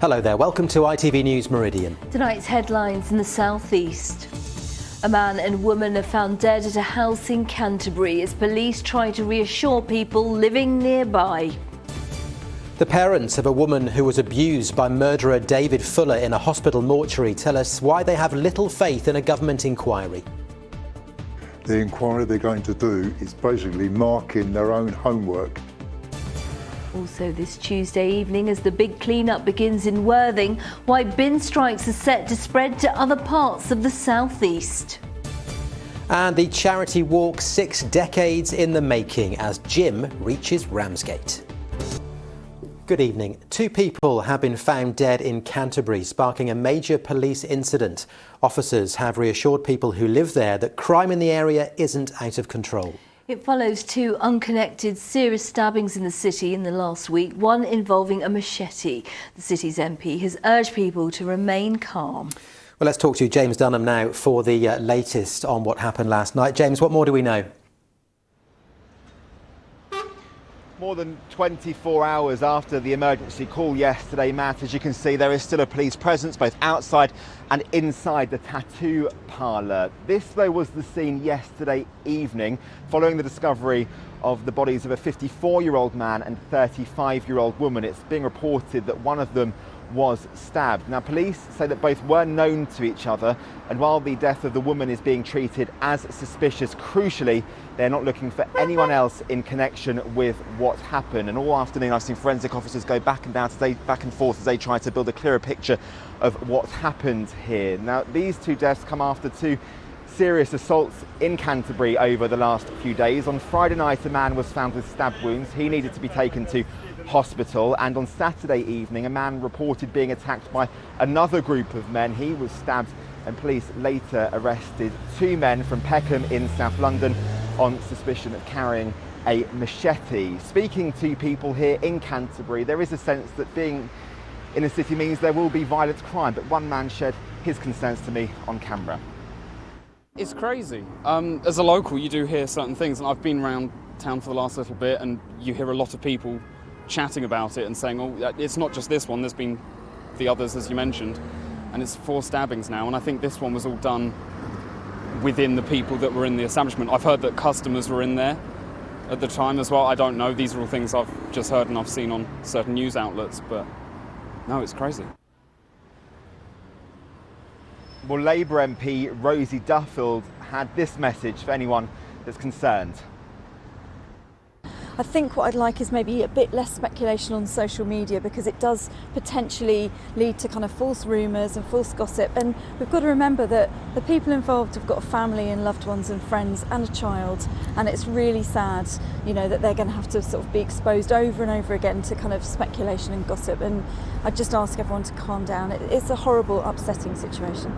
Hello there, welcome to ITV News Meridian. Tonight's headlines in the southeast. A man and woman are found dead at a house in Canterbury as police try to reassure people living nearby. The parents of a woman who was abused by murderer David Fuller in a hospital mortuary tell us why they have little faith in a government inquiry. The inquiry they're going to do is basically marking their own homework. Also this Tuesday evening, as the big clean-up begins in Worthing, why bin strikes are set to spread to other parts of the southeast. And the charity walk 6 decades in the making as Jim reaches Ramsgate. Good evening. 2 people have been found dead in Canterbury, sparking a major police incident. Officers have reassured people who live there that crime in the area isn't out of control. It follows 2 unconnected serious stabbings in the city in the last week, one involving a machete. The city's MP has urged people to remain calm. Well, let's talk to James Dunham now for the latest on what happened last night. James, what more do we know? More than 24 hours after the emergency call yesterday, Matt, as you can see, there is still a police presence both outside and inside the tattoo parlour. This, though, was the scene yesterday evening following the discovery of the bodies of a 54-year-old man and 35-year-old woman. It's being reported that one of them was stabbed. Now, police say that both were known to each other, and while the death of the woman is being treated as suspicious, crucially, they're not looking for anyone else in connection with what happened. And all afternoon, I've seen forensic officers go back and forth as they try to build a clearer picture of what happened here. Now, these 2 deaths come after 2 serious assaults in Canterbury over the last few days. On Friday night, a man was found with stab wounds. He needed to be taken to hospital, and on Saturday evening a man reported being attacked by another group of men. He was stabbed, and police later arrested 2 men from Peckham in South London on suspicion of carrying a machete. Speaking to people here in Canterbury, there is a sense that being in a city means there will be violent crime, but one man shared his concerns to me on camera. It's crazy. As a local, you do hear certain things, and I've been around town for the last little bit, and you hear a lot of people chatting about it and saying, oh, it's not just this one, there's been the others, as you mentioned, and it's 4 stabbings now, and I think this one was all done within the people that were in the establishment. I've heard that customers were in there at the time as well. I don't know, these are all things I've just heard and I've seen on certain news outlets, but no, it's crazy. Well, Labour MP Rosie Duffield had this message for anyone that's concerned. I think what I'd like is maybe a bit less speculation on social media, because it does potentially lead to kind of false rumours and false gossip, and we've got to remember that the people involved have got a family and loved ones and friends and a child, and it's really sad, you know, that they're going to have to sort of be exposed over and over again to kind of speculation and gossip, and I just ask everyone to calm down. It's a horrible, upsetting situation.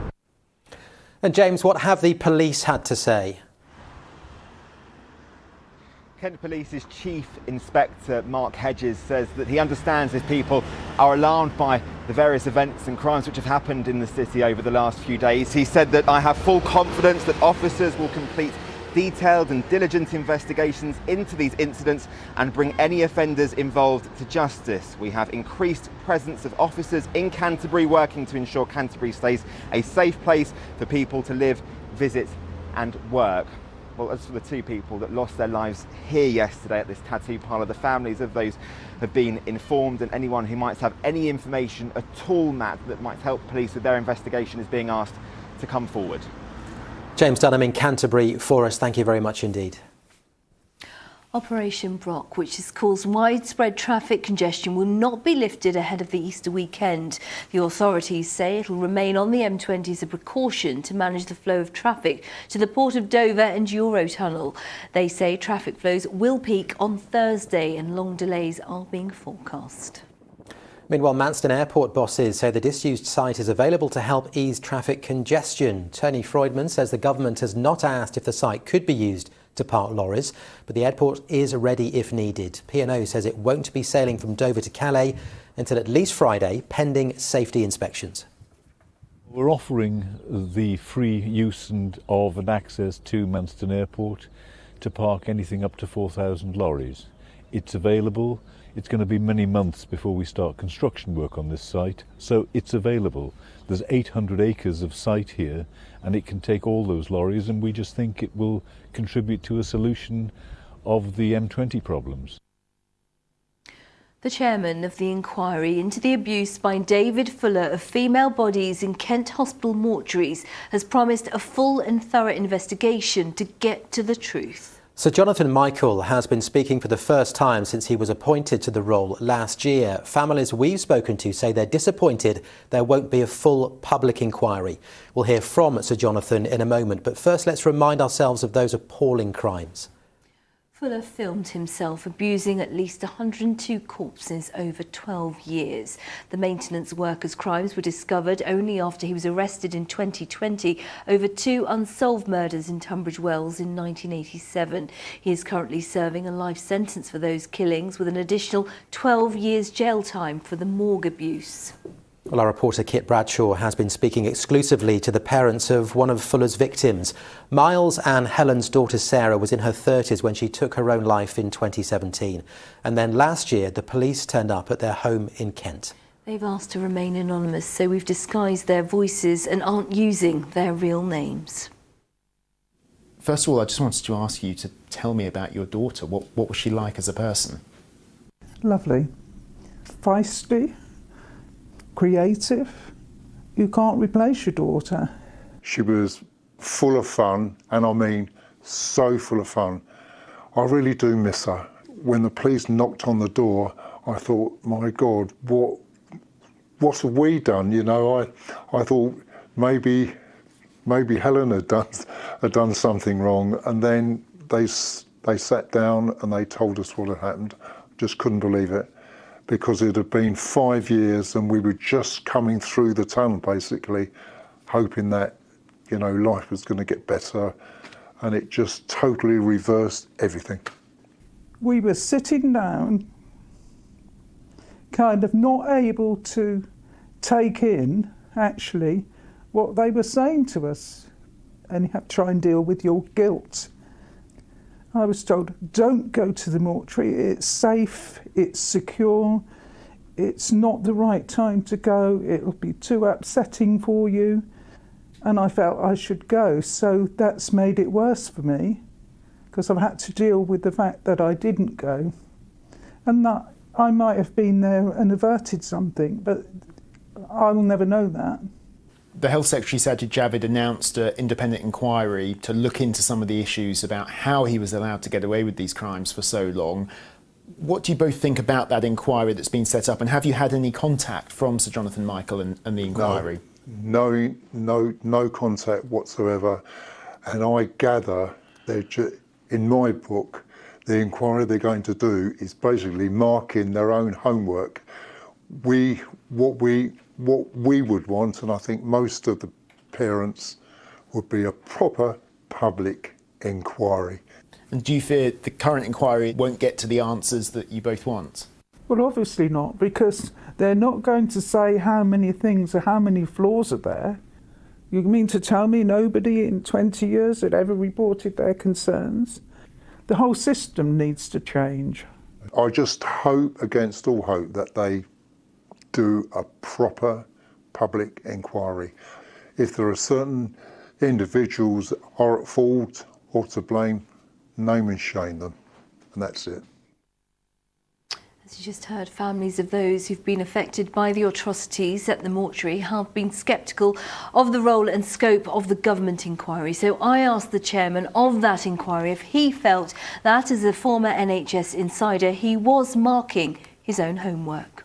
And James, what have the police had to say? Kent Police's Chief Inspector Mark Hedges says that he understands if people are alarmed by the various events and crimes which have happened in the city over the last few days. He said that I have full confidence that officers will complete detailed and diligent investigations into these incidents and bring any offenders involved to justice. We have increased presence of officers in Canterbury working to ensure Canterbury stays a safe place for people to live, visit and work. Well, as for the 2 people that lost their lives here yesterday at this tattoo parlour, the families of those have been informed, and anyone who might have any information at all, Matt, that might help police with their investigation is being asked to come forward. James Dunham in Canterbury for us. Thank you very much indeed. Operation Brock, which has caused widespread traffic congestion, will not be lifted ahead of the Easter weekend. The authorities say it will remain on the M20 as a precaution to manage the flow of traffic to the Port of Dover and Eurotunnel. They say traffic flows will peak on Thursday and long delays are being forecast. Meanwhile, Manston Airport bosses say the disused site is available to help ease traffic congestion. Tony Freudman says the government has not asked if the site could be used to park lorries, but the airport is ready if needed. P&O says it won't be sailing from Dover to Calais until at least Friday, pending safety inspections. We're offering the free use of and access to Manston Airport to park anything up to 4,000 lorries. It's available. It's going to be many months before we start construction work on this site, so it's available. There's 800 acres of site here, and it can take all those lorries, and we just think it will contribute to a solution of the M20 problems. The chairman of the inquiry into the abuse by David Fuller of female bodies in Kent Hospital mortuaries has promised a full and thorough investigation to get to the truth. Sir Jonathan Michael has been speaking for the first time since he was appointed to the role last year. Families we've spoken to say they're disappointed there won't be a full public inquiry. We'll hear from Sir Jonathan in a moment, but first let's remind ourselves of those appalling crimes. Fuller filmed himself abusing at least 102 corpses over 12 years. The maintenance workers' crimes were discovered only after he was arrested in 2020 over 2 unsolved murders in Tunbridge Wells in 1987. He is currently serving a life sentence for those killings, with an additional 12 years jail time for the morgue abuse. Well, our reporter Kit Bradshaw has been speaking exclusively to the parents of one of Fuller's victims. Miles and Helen's daughter Sarah was in her 30s when she took her own life in 2017. And then last year, the police turned up at their home in Kent. They've asked to remain anonymous, so we've disguised their voices and aren't using their real names. First of all, I just wanted to ask you to tell me about your daughter. What was she like as a person? Lovely. Feisty. Creative. You can't replace your daughter. She was full of fun, and I mean so full of fun. I really do miss her. When the police knocked on the door, I thought, my God, what have we done? You know, I thought maybe Helen had done something wrong, and then they sat down and they told us what had happened. Just couldn't believe it, because it had been 5 years and we were just coming through the tunnel, basically, hoping that, you know, life was going to get better, and it just totally reversed everything. We were sitting down, kind of not able to take in, actually, what they were saying to us. And you have to try and deal with your guilt. I was told, don't go to the mortuary, it's safe, it's secure, it's not the right time to go, it'll be too upsetting for you. And I felt I should go, so that's made it worse for me, because I've had to deal with the fact that I didn't go, and that I might have been there and averted something, but I will never know that. The Health Secretary, Sajid Javid, announced an independent inquiry to look into some of the issues about how he was allowed to get away with these crimes for so long. What do you both think about that inquiry that's been set up, and have you had any contact from Sir Jonathan Michael and the inquiry? No contact whatsoever. And I gather that in my book, the inquiry they're going to do is basically marking their own homework. What we would want, and I think most of the parents, would be a proper public inquiry. And do you fear the current inquiry won't get to the answers that you both want? Well, obviously not, because they're not going to say how many things or how many flaws are there. You mean to tell me nobody in 20 years had ever reported their concerns? The whole system needs to change. I just hope, against all hope, that they do a proper public inquiry. If there are certain individuals that are at fault or to blame, name and shame them, and that's it. As you just heard, families of those who've been affected by the atrocities at the mortuary have been sceptical of the role and scope of the government inquiry. So I asked the chairman of that inquiry if he felt that, as a former NHS insider, he was marking his own homework.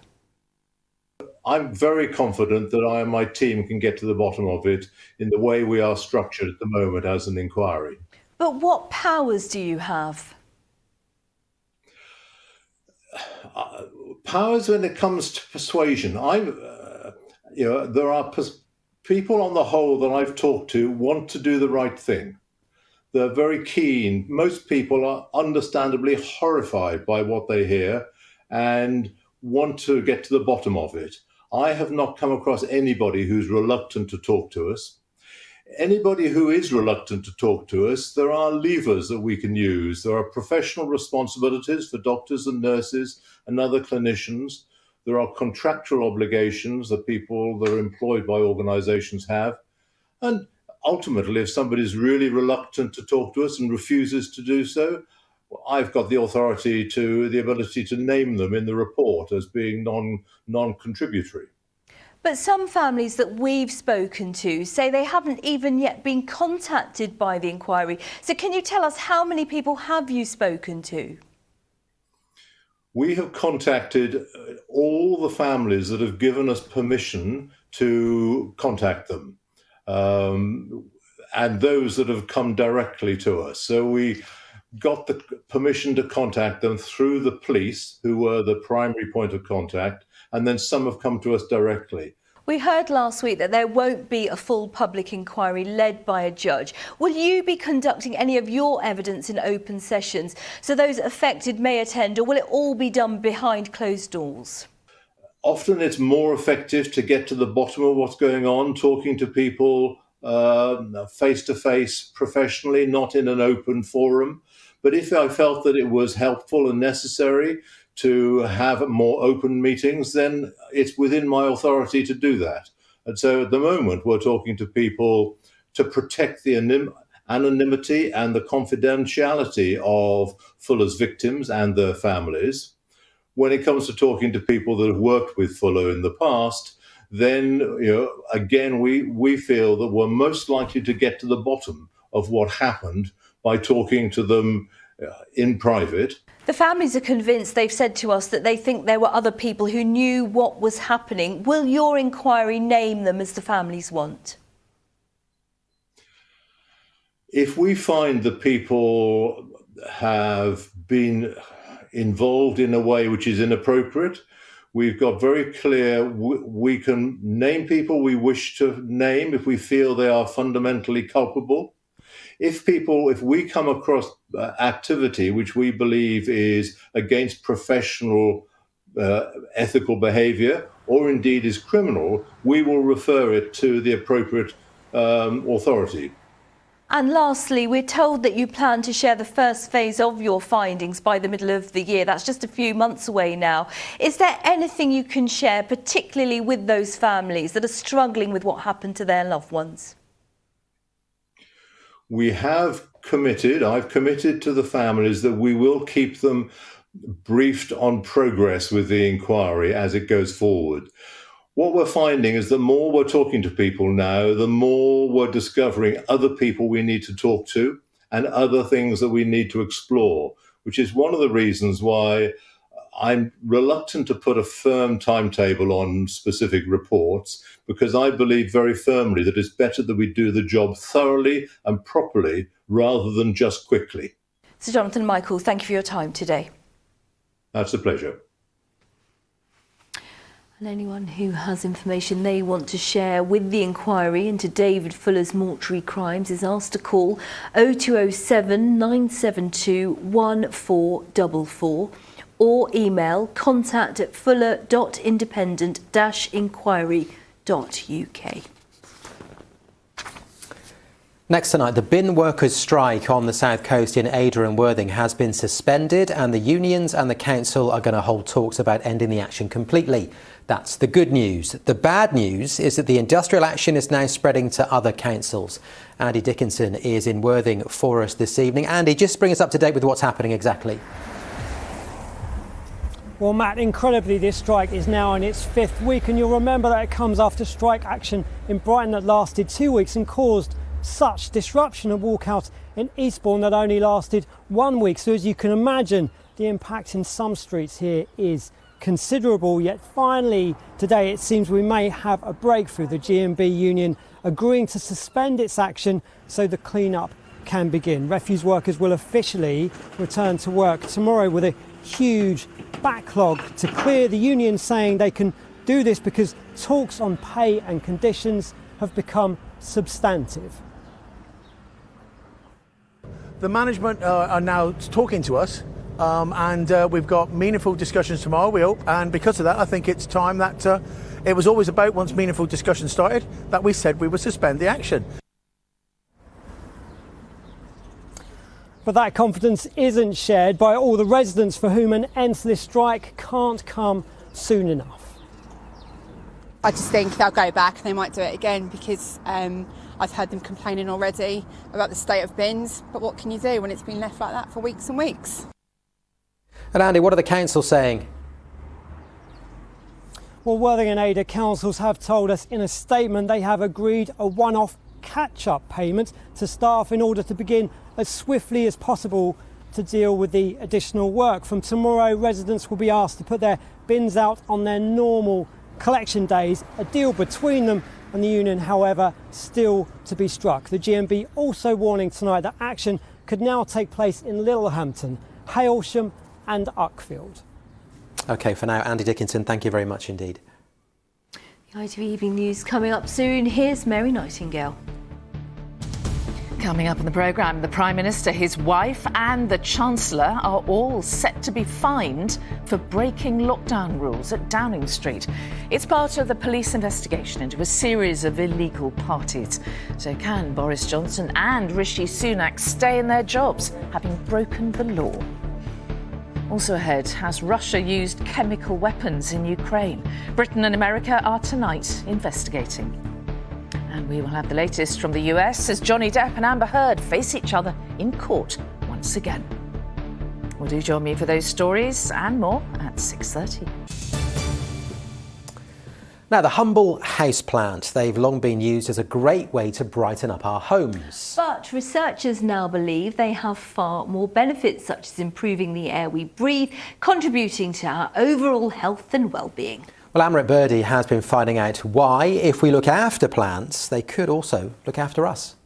I'm very confident that I and my team can get to the bottom of it in the way we are structured at the moment as an inquiry. But what powers do you have? Powers when it comes to persuasion. There are people on the whole that I've talked to want to do the right thing. They're very keen. Most people are understandably horrified by what they hear and want to get to the bottom of it. I have not come across anybody who's reluctant to talk to us. anybody who is reluctant to talk to us, there are levers that we can use. There are professional responsibilities for doctors and nurses and other clinicians. There are contractual obligations that people that are employed by organisations have. And ultimately, if somebody's really reluctant to talk to us and refuses to do so, I've got the ability to name them in the report as being non-contributory. But some families that we've spoken to say they haven't even yet been contacted by the inquiry. So can you tell us how many people have you spoken to? We have contacted all the families that have given us permission to contact them, and those that have come directly to us. So we got the permission to contact them through the police, who were the primary point of contact, and then some have come to us directly. We heard last week that there won't be a full public inquiry led by a judge. Will you be conducting any of your evidence in open sessions so those affected may attend, or will it all be done behind closed doors? Often it's more effective to get to the bottom of what's going on, talking to people face-to-face professionally, not in an open forum. But if I felt that it was helpful and necessary to have more open meetings, then it's within my authority to do that. And so at the moment, we're talking to people to protect the anonymity and the confidentiality of Fuller's victims and their families. When it comes to talking to people that have worked with Fuller in the past, then, again, we feel that we're most likely to get to the bottom of what happened by talking to them in private. The families are convinced. They've said to us that they think there were other people who knew what was happening. Will your inquiry name them as the families want? If we find that people have been involved in a way which is inappropriate, we've got very clear, we can name people we wish to name if we feel they are fundamentally culpable. If we come across activity which we believe is against professional ethical behaviour, or indeed is criminal, we will refer it to the appropriate authority. And lastly, we're told that you plan to share the first phase of your findings by the middle of the year. That's just a few months away now. Is there anything you can share, particularly with those families that are struggling with what happened to their loved ones? I've committed to the families that we will keep them briefed on progress with the inquiry as it goes forward. What we're finding is the more we're talking to people now, the more we're discovering other people we need to talk to and other things that we need to explore, which is one of the reasons why I'm reluctant to put a firm timetable on specific reports, because I believe very firmly that it's better that we do the job thoroughly and properly rather than just quickly. Sir Jonathan Michael, thank you for your time today. That's a pleasure. And anyone who has information they want to share with the inquiry into David Fuller's mortuary crimes is asked to call 0207 972 1444 or email contact@fuller.independent-inquiry.uk. Next tonight, the bin workers' strike on the south coast in Ada and Worthing has been suspended, and the unions and the council are going to hold talks about ending the action completely. That's the good news. The bad news is that the industrial action is now spreading to other councils. Andy Dickinson is in Worthing for us this evening. Andy, just bring us up to date with what's happening exactly. Well, Matt, incredibly, this strike is now in its 5th week, and you'll remember that it comes after strike action in Brighton that lasted 2 weeks and caused such disruption and walkout in Eastbourne that only lasted 1 week. So as you can imagine, the impact in some streets here is considerable. Yet finally today it seems we may have a breakthrough, the G&B union agreeing to suspend its action so the clean-up can begin. Refuse workers will officially return to work tomorrow with a huge backlog to clear. The union saying they can do this because talks on pay and conditions have become substantive. The management are now talking to us, and we've got meaningful discussions tomorrow, we hope, and because of that I think it's time that it was always about, once meaningful discussions started, that we said we would suspend the action. But that confidence isn't shared by all the residents for whom an end to this strike can't come soon enough. I just think they'll go back and they might do it again because I've heard them complaining already about the state of bins. But what can you do when it's been left like that for weeks and weeks? And Andy, what are the council saying? Well, Worthing and Ada councils have told us in a statement they have agreed a one-off catch-up payment to staff in order to begin as swiftly as possible to deal with the additional work. From tomorrow, residents will be asked to put their bins out on their normal collection days. A deal between them and the union, however, still to be struck. The GMB also warning tonight that action could now take place in Littlehampton, Hailsham and Uckfield. OK, for now, Andy Dickinson, thank you very much indeed. The ITV Evening News coming up soon. Here's Mary Nightingale. Coming up on the programme, the Prime Minister, his wife and the Chancellor are all set to be fined for breaking lockdown rules at Downing Street. It's part of the police investigation into a series of illegal parties. So can Boris Johnson and Rishi Sunak stay in their jobs, having broken the law? Also ahead, has Russia used chemical weapons in Ukraine? Britain and America are tonight investigating. And we will have the latest from the US as Johnny Depp and Amber Heard face each other in court once again. Well, do join me for those stories and more at 6:30. Now, the humble houseplant, they've long been used as a great way to brighten up our homes. But researchers now believe they have far more benefits, such as improving the air we breathe, contributing to our overall health and well-being. Well, Amrit Birdie has been finding out why, if we look after plants, they could also look after us.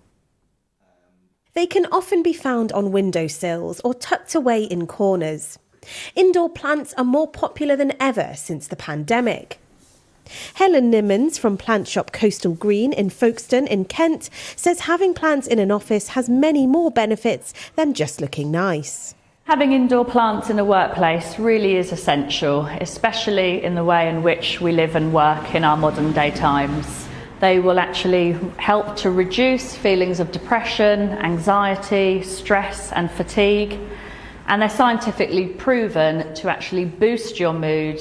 They can often be found on windowsills or tucked away in corners. Indoor plants are more popular than ever since the pandemic. Helen Nimmons from plant shop Coastal Green in Folkestone in Kent says having plants in an office has many more benefits than just looking nice. Having indoor plants in a workplace really is essential, especially in the way in which we live and work in our modern day times. They will actually help to reduce feelings of depression, anxiety, stress and fatigue, and they're scientifically proven to actually boost your mood,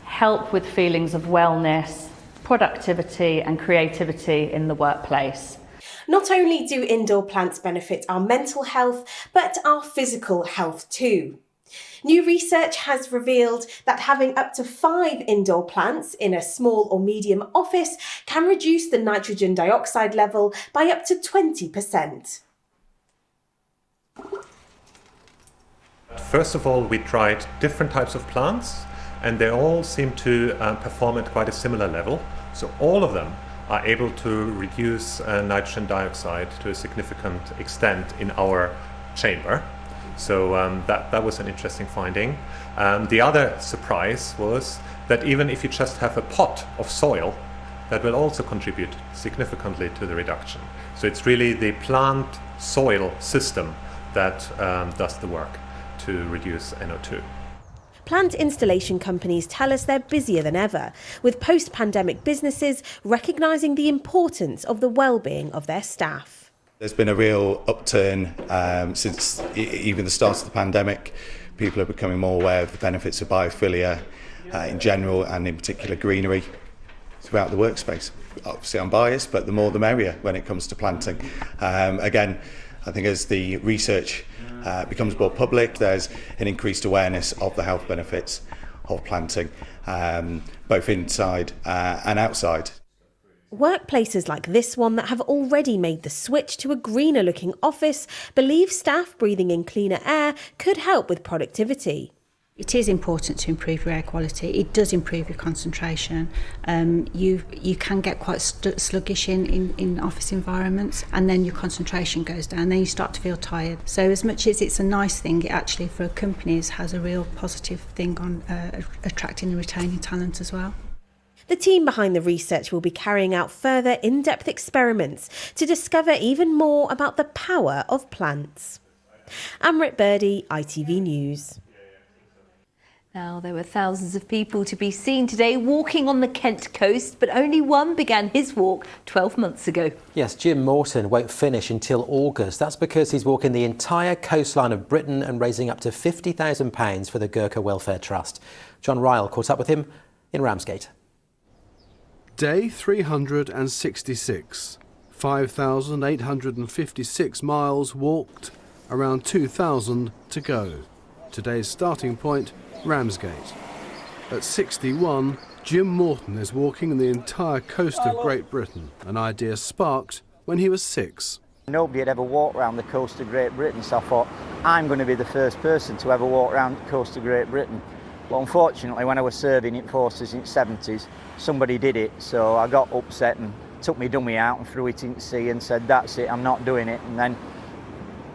help with feelings of wellness, productivity and creativity in the workplace. Not only do indoor plants benefit our mental health, but our physical health too. New research has revealed that having up to 5 indoor plants in a small or medium office can reduce the nitrogen dioxide level by up to 20%. First of all, we tried different types of plants, and they all seem to perform at quite a similar level. So all of them are able to reduce nitrogen dioxide to a significant extent in our chamber. So that was an interesting finding. The other surprise was that even if you just have a pot of soil, that will also contribute significantly to the reduction. So it's really the plant soil system that does the work to reduce NO2. Plant installation companies tell us they're busier than ever, with post-pandemic businesses recognising the importance of the well-being of their staff. There's been a real upturn since even the start of the pandemic. People are becoming more aware of the benefits of biophilia in general, and in particular greenery throughout the workspace. Obviously I'm biased, but the more the merrier when it comes to planting. Again, I think as the research becomes more public, there's an increased awareness of the health benefits of planting, both inside and outside. Workplaces like this one that have already made the switch to a greener looking office believe staff breathing in cleaner air could help with productivity. It is important to improve your air quality. It does improve your concentration. You can get quite sluggish in office environments, and then your concentration goes down, then you start to feel tired. So as much as it's a nice thing, it actually for companies has a real positive thing on attracting and retaining talent as well. The team behind the research will be carrying out further in-depth experiments to discover even more about the power of plants. Amrit Birdie, ITV News. Now, there were thousands of people to be seen today walking on the Kent coast, but only one began his walk 12 months ago. Yes, Jim Morton won't finish until August. That's because he's walking the entire coastline of Britain and raising up to £50,000 for the Gurkha Welfare Trust. John Ryle caught up with him in Ramsgate. Day 366, 5,856 miles walked, around 2,000 to go. Today's starting point, Ramsgate. At 61, Jim Morton is walking the entire coast of Great Britain, an idea sparked when he was 6. Nobody had ever walked around the coast of Great Britain, so I thought, I'm going to be the first person to ever walk around the coast of Great Britain. But unfortunately, when I was serving in forces in the 70s, somebody did it, so I got upset and took my dummy out and threw it into the sea and said, that's it, I'm not doing it. And then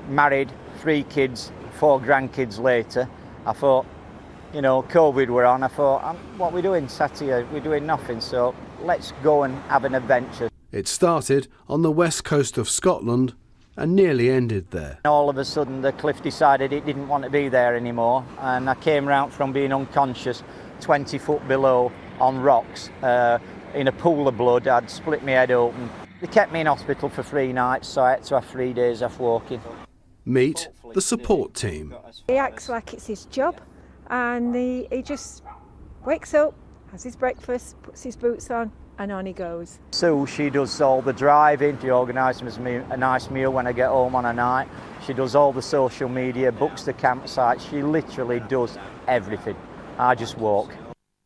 married, 3 kids, 4 grandkids later, I thought, you know, COVID were on, I thought, what are we doing sat here? We're doing nothing, so let's go and have an adventure. It started on the west coast of Scotland and nearly ended there. All of a sudden the cliff decided it didn't want to be there anymore, and I came round from being unconscious 20 foot below on rocks in a pool of blood. I'd split my head open. They kept me in hospital for 3 nights, so I had to have 3 days off walking. Meet the support team. He acts like it's his job, and he just wakes up, has his breakfast, puts his boots on he goes. Sue, she does all the driving, she organises me a nice meal when I get home on a night. She does all the social media, books the campsite, she literally does everything. I just walk.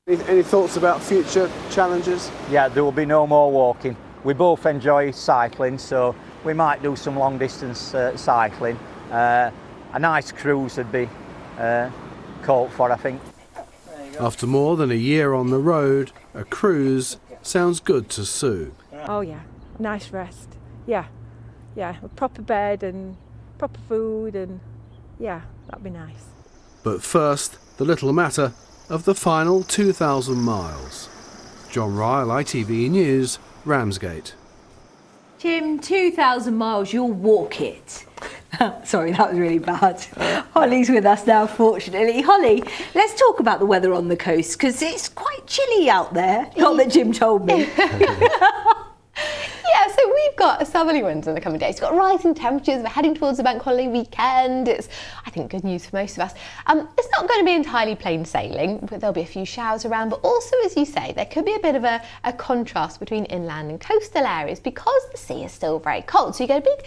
Any thoughts about future challenges? Yeah, there will be no more walking. We both enjoy cycling, so we might do some long distance cycling. A nice cruise would be called for, I think. After more than a year on the road, a cruise sounds good to Sue. Oh yeah, nice rest. Yeah, a proper bed and proper food, and yeah, that'd be nice. But first, the little matter of the final 2,000 miles. John Ryle, ITV News, Ramsgate. Jim, 2,000 miles, you'll walk it. Sorry, that was really bad. Holly's with us now, fortunately. Holly, let's talk about the weather on the coast, because it's quite chilly out there. Not that Jim told me. Yeah, so we've got southerly winds in the coming days. We've got rising temperatures. We're heading towards the bank holiday weekend. It's, I think, good news for most of us. It's not going to be entirely plain sailing, but there'll be a few showers around. But also, as you say, there could be a bit of a contrast between inland and coastal areas because the sea is still very cold. So you get a big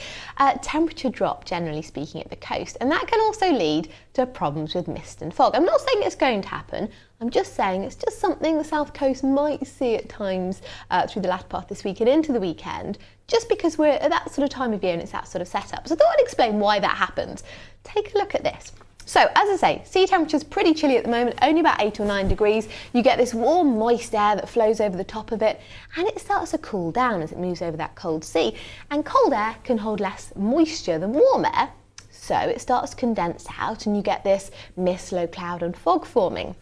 temperature drop, generally speaking, at the coast. And that can also lead to problems with mist and fog. I'm not saying it's going to happen. I'm just saying it's just something the south coast might see at times through the latter part of this week and into the weekend, just because we're at that sort of time of year and it's that sort of setup. So I thought I'd explain why that happens. Take a look at this. So, as I say, sea temperature's pretty chilly at the moment, only about 8 or 9 degrees. You get this warm, moist air that flows over the top of it, and it starts to cool down as it moves over that cold sea. And cold air can hold less moisture than warm air, so it starts to condense out and you get this mist, low cloud and fog forming.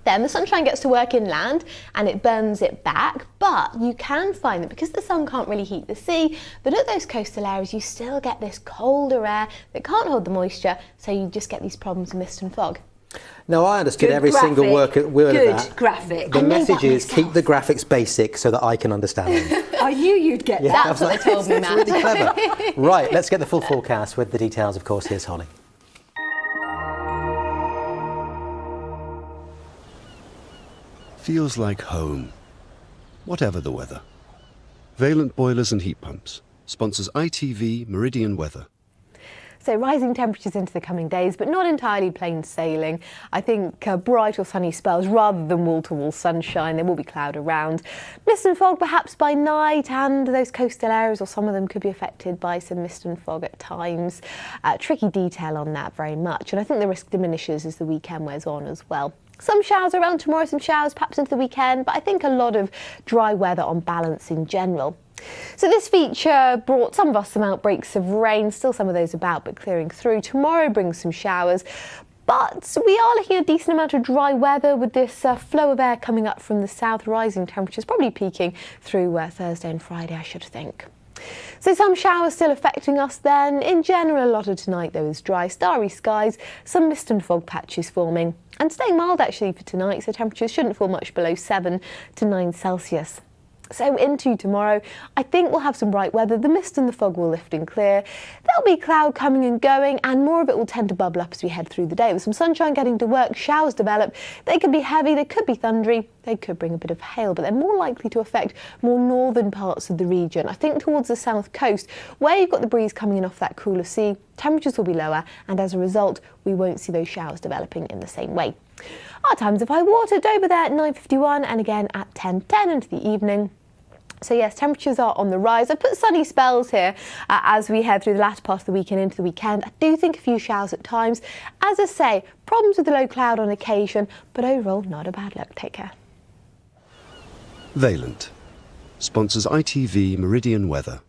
Then the sunshine gets to work inland and it burns it back, but you can find that because the sun can't really heat the sea, that at those coastal areas you still get this colder air that can't hold the moisture, so you just get these problems of mist and fog. No, I understood every single word of that. Good graphic. The message is keep the graphics basic so that I can understand them. I knew you'd get that. That's what they told me, Matt. Really clever. Right, let's get the full forecast with the details, of course. Here's Holly. Feels like home, whatever the weather. Valent Boilers and Heat Pumps sponsors ITV Meridian Weather. So rising temperatures into the coming days, but not entirely plain sailing. I think bright or sunny spells rather than wall-to-wall sunshine. There will be cloud around. Mist and fog perhaps by night, and those coastal areas, or some of them, could be affected by some mist and fog at times. Tricky detail on that very much, and I think the risk diminishes as the weekend wears on as well. Some showers around tomorrow, some showers perhaps into the weekend, but I think a lot of dry weather on balance in general. So this feature brought some of us some outbreaks of rain, still some of those about, but clearing through. Tomorrow brings some showers, but we are looking at a decent amount of dry weather with this flow of air coming up from the south, rising temperatures probably peaking through Thursday and Friday, I should think. So some showers still affecting us then. In general, a lot of tonight though is dry, starry skies, some mist and fog patches forming. And staying mild actually for tonight, so temperatures shouldn't fall much below 7 to 9 Celsius. So into tomorrow, I think we'll have some bright weather. The mist and the fog will lift and clear. There'll be cloud coming and going, and more of it will tend to bubble up as we head through the day. With some sunshine getting to work, showers develop. They could be heavy, they could be thundery, they could bring a bit of hail, but they're more likely to affect more northern parts of the region. I think towards the south coast, where you've got the breeze coming in off that cooler sea, temperatures will be lower, and as a result, we won't see those showers developing in the same way. Our times of high water, Dover there at 9:51 and again at 10:10 into the evening. So yes, temperatures are on the rise. I've put sunny spells here as we head through the latter part of the week and into the weekend. I do think a few showers at times. As I say, problems with the low cloud on occasion, but overall not a bad look. Take care. Valent sponsors ITV Meridian Weather.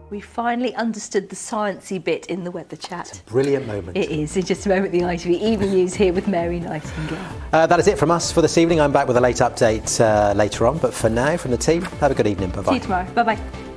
We finally understood the sciencey bit in the weather chat. It's a brilliant moment. It is. In just a moment, the ITV Evening News here with Mary Nightingale. That is it from us for this evening. I'm back with a late update later on. But for now, from the team, have a good evening. Bye-bye. See you tomorrow. Bye-bye.